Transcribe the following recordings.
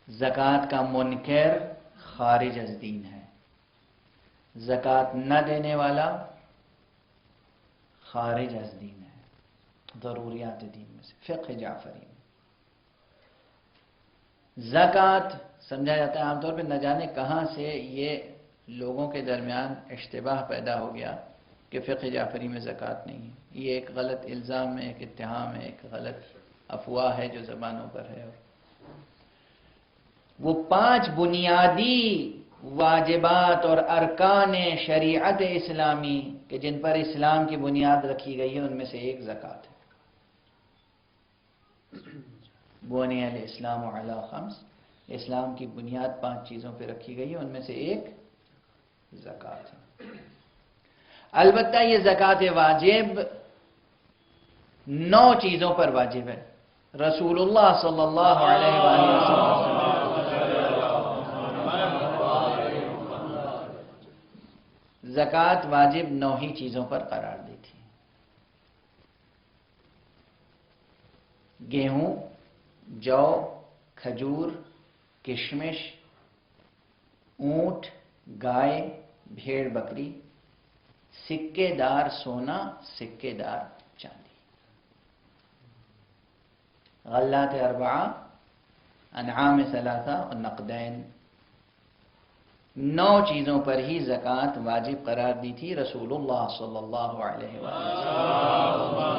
زکوٰۃ کا منکر خارج از دین ہے، زکوٰۃ نہ دینے والا خارج از دین ہے، ضروریات دین میں سے فقہ جعفری میں۔ زکوٰۃ سمجھا جاتا ہے عام طور پہ، نہ جانے کہاں سے یہ لوگوں کے درمیان اشتباہ پیدا ہو گیا کہ فقہ جعفری میں زکوٰۃ نہیں ہے۔ یہ ایک غلط الزام ہے، ایک اتہام ہے، ایک غلط افواہ ہے جو زبانوں پر ہے۔ وہ 5 بنیادی واجبات اور ارکان شریعت اسلامی کہ جن پر اسلام کی بنیاد رکھی گئی ہے، ان میں سے ایک زکوٰۃ ہے۔ بنی الاسلام علی 5، اسلام کی بنیاد 5 چیزوں پہ رکھی گئی ہے، ان میں سے ایک زکوٰۃ ہے۔ البتہ یہ زکوٰۃ واجب 9 چیزوں پر واجب ہے۔ رسول اللہ صلی اللہ علیہ وآلہ وسلم زکوٰۃ واجب 9 ہی چیزوں پر قرار دی تھی۔ گیہوں، جو، کھجور، کشمش، اونٹ، گائے، بھیڑ بکری، سکے دار سونا، سکے دار چاندی، غلات 4، انعام 3 اور نقدین، 9 چیزوں پر ہی زکوٰۃ واجب قرار دی تھی رسول اللہ صلی اللہ علیہ وسلم۔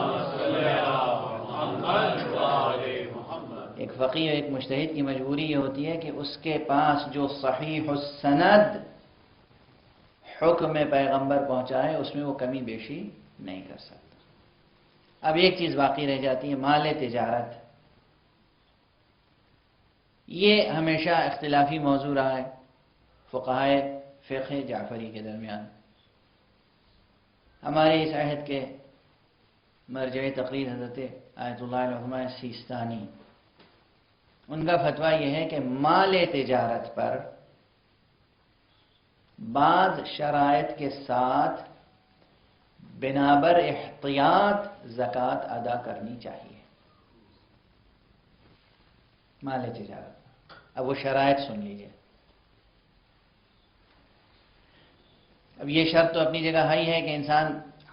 ایک فقیہ، ایک مجتہد کی مجبوری یہ ہوتی ہے کہ اس کے پاس جو صحیح السند حکم پیغمبر پہنچائے اس میں وہ کمی بیشی نہیں کر سکتا۔ اب ایک چیز باقی رہ جاتی ہے، مال تجارت۔ یہ ہمیشہ اختلافی موضوع رہا ہے فقہائے فقہ جعفری کے درمیان۔ ہمارے اس عہد کے مرجع تقریر حضرت آیت اللہ العظمیٰ سیستانی، ان کا فتویٰ یہ ہے کہ مال تجارت پر بعض شرائط کے ساتھ بنابر احتیاط زکوٰۃ ادا کرنی چاہیے۔ مال تجارت، اب وہ شرائط سن لیجئے۔ اب یہ شرط تو اپنی جگہ ہی ہے کہ انسان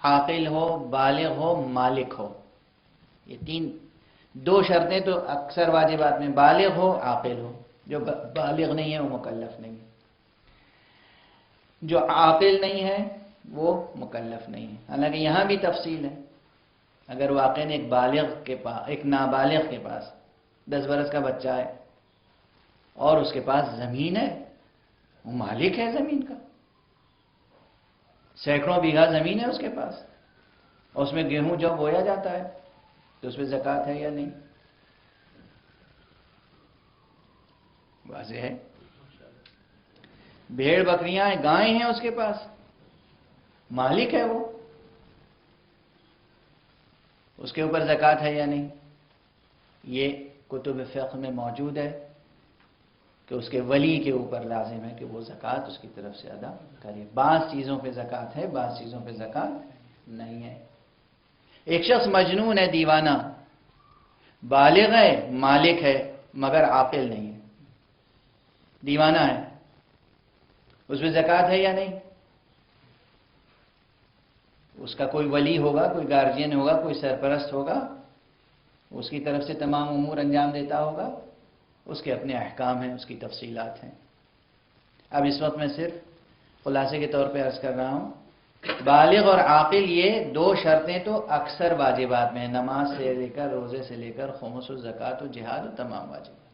عاقل ہو، بالغ ہو، مالک ہو۔ یہ 2 شرطیں تو اکثر واجبات میں، بالغ ہو، عاقل ہو۔ جو بالغ نہیں ہے وہ مکلف نہیں ہے، جو عاقل نہیں ہے وہ مکلف نہیں ہے۔ حالانکہ یہاں بھی تفصیل ہے، اگر واقع ایک نابالغ کے پاس 10 برس کا بچہ ہے اور اس کے پاس زمین ہے، وہ مالک ہے زمین کا، سینکڑوں بیگھہ زمین ہے اس کے پاس، اور اس میں گیہوں جو بویا جاتا ہے تو اس پہ زکوٰۃ ہے یا نہیں؟ واضح ہے۔ بھیڑ بکریاں ہیں، گائیں ہیں اس کے پاس، مالک ہے وہ، اس کے اوپر زکوٰۃ ہے یا نہیں؟ یہ کتب فقہ میں موجود ہے کہ اس کے ولی کے اوپر لازم ہے کہ وہ زکوٰۃ اس کی طرف سے ادا کرے۔ بعض چیزوں پہ زکوٰۃ ہے، بعض چیزوں پہ زکوٰۃ نہیں ہے۔ ایک شخص مجنون ہے، دیوانہ، بالغ ہے، مالک ہے، مگر عاقل نہیں ہے، دیوانہ ہے، اس پہ زکوٰۃ ہے یا نہیں؟ اس کا کوئی ولی ہوگا، کوئی گارجین ہوگا، کوئی سرپرست ہوگا، اس کی طرف سے تمام امور انجام دیتا ہوگا، اس کے اپنے احکام ہیں، اس کی تفصیلات ہیں۔ اب اس وقت میں صرف خلاصے کے طور پہ عرض کر رہا ہوں، بالغ اور عاقل یہ 2 شرطیں تو اکثر واجبات میں ہیں، نماز سے لے کر، روزے سے لے کر، خمس و زکوٰۃ و جہاد و تمام واجبات۔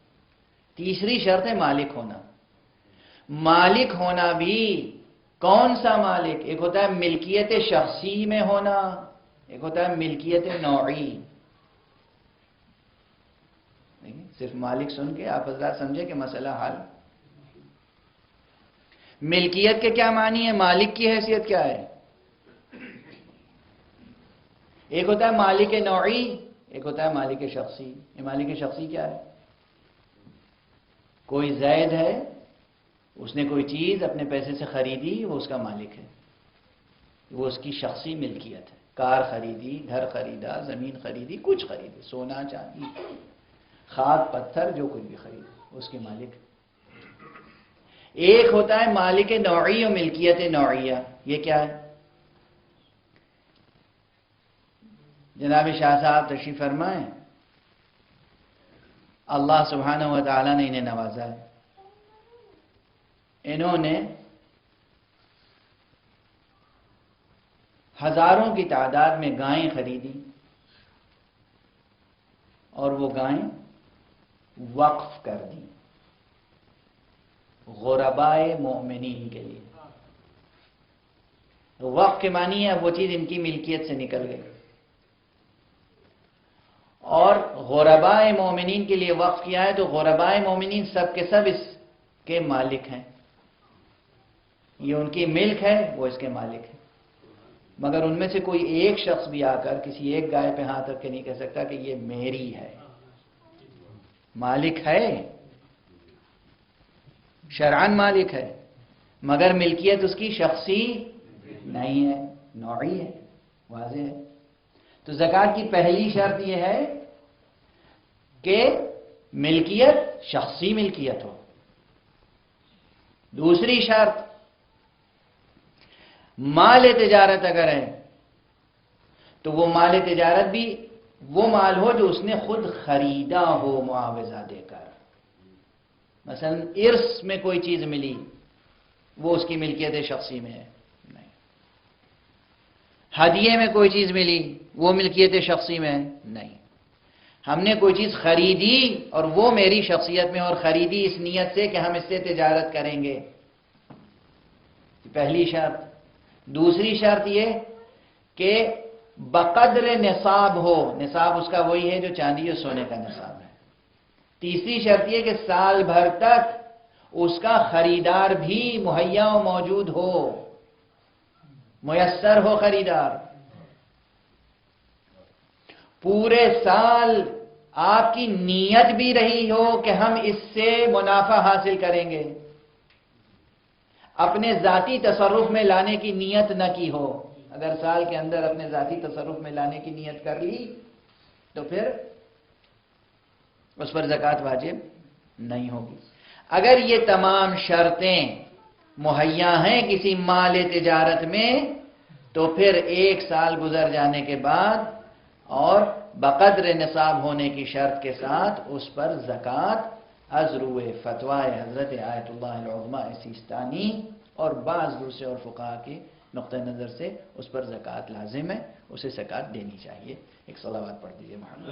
تیسری شرط ہے مالک ہونا۔ مالک ہونا بھی کون سا مالک؟ ایک ہوتا ہے ملکیت شخصی میں ہونا، ایک ہوتا ہے ملکیت نوعی۔ صرف مالک سن کے آپ حضرات سمجھے کہ مسئلہ حل۔ ملکیت کے کیا معنی ہے؟ مالک کی حیثیت کیا ہے؟ ایک ہوتا ہے مالک نوعی، ایک ہوتا ہے مالک شخصی۔ یہ مالک شخصی کیا ہے؟ کوئی زید ہے، اس نے کوئی چیز اپنے پیسے سے خریدی، وہ اس کا مالک ہے، وہ اس کی شخصی ملکیت ہے۔ کار خریدی، گھر خریدا، زمین خریدی، کچھ خریدی، سونا چاندی، خاک پتھر، جو کچھ بھی خریدا، اس کے مالک. ایک ہوتا ہے مالک نوعی و ملکیت نوعیہ. یہ کیا ہے؟ جناب شاہ صاحب تشریف فرمائیں. اللہ سبحانہ و تعالیٰ نے انہیں نوازا ہے. انہوں نے ہزاروں کی تعداد میں گائیں خریدی اور وہ گائیں وقف کر دی غربائے مومنین کے لیے. وقف کے معنی ہے وہ چیز ان کی ملکیت سے نکل گئی اور غربائے مومنین کے لیے وقف کیا ہے. تو غربائے مومنین سب کے سب اس کے مالک ہیں. یہ ان کی ملک ہے, وہ اس کے مالک ہیں. مگر ان میں سے کوئی ایک شخص بھی آ کر کسی ایک گائے پہ ہاتھ رکھ کے نہیں کہہ سکتا کہ یہ میری ہے. مالک ہے, شرعاً مالک ہے, مگر ملکیت اس کی شخصی نہیں ہے, نوعی ہے. واضح ہے. تو زکوٰۃ کی پہلی شرط یہ ہے کہ ملکیت شخصی ملکیت ہو. دوسری شرط مال تجارت اگر ہے تو وہ مال تجارت بھی وہ مال ہو جو اس نے خود خریدا ہو معاوضہ دے کر. مثلا ارث میں کوئی چیز ملی, وہ اس کی ملکیت شخصی میں ہے نہیں. ہدیے میں کوئی چیز ملی, وہ ملکیت شخصی میں ہے نہیں. ہم نے کوئی چیز خریدی اور وہ میری شخصیت میں, اور خریدی اس نیت سے کہ ہم اس سے تجارت کریں گے. پہلی شرط. دوسری شرط یہ کہ بقدر نصاب ہو. نصاب اس کا وہی ہے جو چاندی اور سونے کا نصاب ہے. تیسری شرط یہ کہ سال بھر تک اس کا خریدار بھی مہیا و موجود ہو, میسر ہو خریدار. پورے سال آپ کی نیت بھی رہی ہو کہ ہم اس سے منافع حاصل کریں گے, اپنے ذاتی تصرف میں لانے کی نیت نہ کی ہو. اگر سال کے اندر اپنے ذاتی تصرف میں لانے کی نیت کر لی تو پھر اس پر زکوٰۃ واجب نہیں ہوگی. اگر یہ تمام شرطیں مہیا ہیں کسی مال تجارت میں تو پھر ایک سال گزر جانے کے بعد اور بقدر نصاب ہونے کی شرط کے ساتھ اس پر زکوٰۃ از روئے فتوائے حضرت آیت اللہ العظمیٰ سیستانی اور بعض دوسرے اور فقہا کے نقطہ نظر سے اس پر زکوٰۃ لازم ہے, اسے زکوٰۃ دینی چاہیے. ایک صلوات پڑھ دیجیے محمد.